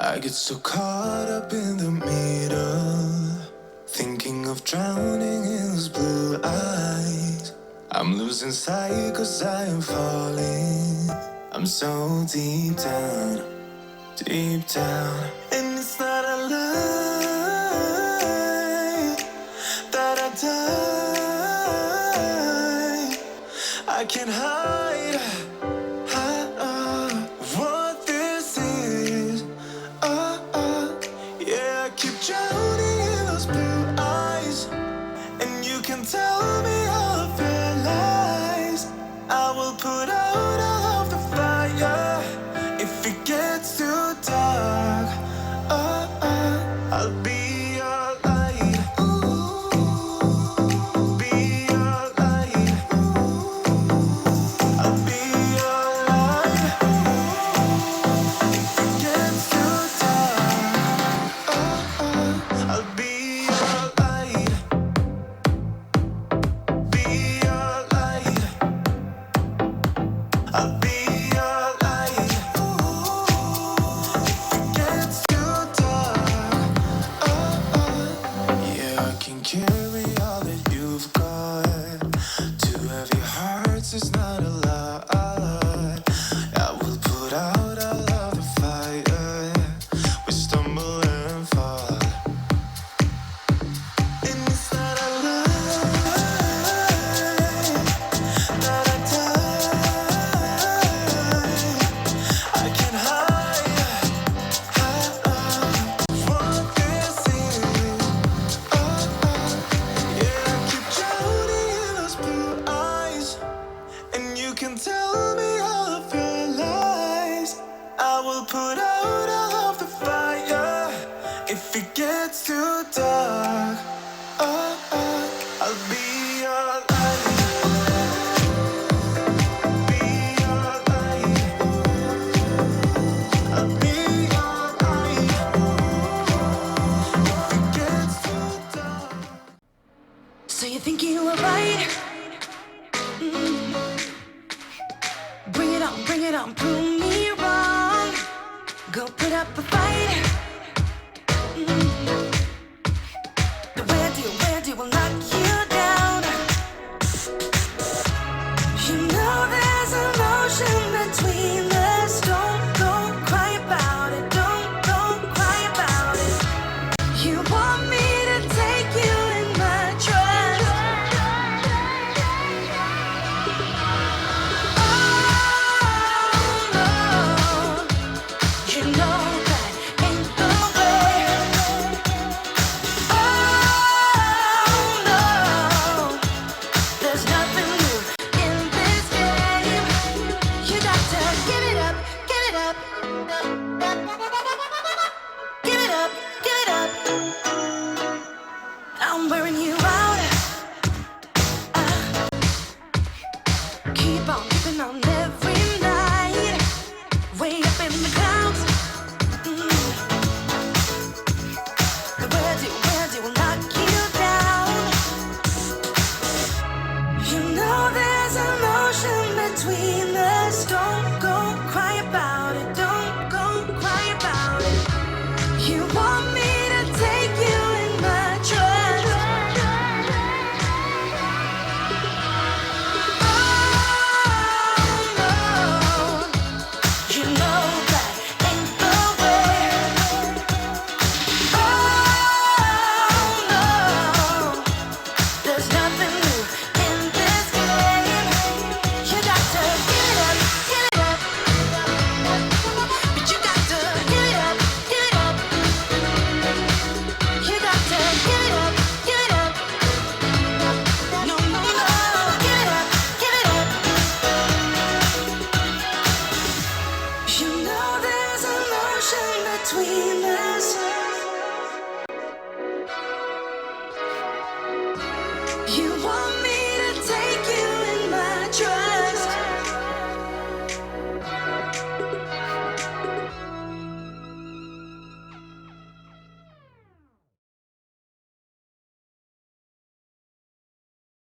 I get so caught up in the middle, thinking of drowning in those blue eyes. I'm losing sight 'cause I am falling. I'm so deep down, deep down. And it's not a lie that I die. I can't hide what this is. Yeah, I keep drowning in those blue eyes, and you can tell me all of your lies. I will put out all of the fire if it gets too dark. I'll be your light. Be your light. I'll be your light if it gets too dark. I'll be your light. Be your light. I'll be your light if it gets too dark. Yeah, I can carry all that you've got. Two heavy hearts is not a lot. I will put out all of the fire. We stumble and fall, and it's not a lie that I die. I can't hide what this is. Yeah, I keep drowning in those blue eyes, and you can tell me all of your lies. I will put out all of the fire if it gets too dark. I'll be your light. Be your light. I'll be your light if it gets too dark. So you think you were right? Bring it on, prove me wrong. Go put up a fight. The where do will knock you down. You know there's emotion between us. Don't go cry about it. Don't cry about it. You want me to take you in my trust. Oh no, you know that ain't the way. Oh no, there's nothing new in this game. You got to give it up, give it up. Give it up, give it up. I'm wearing you out. Keep on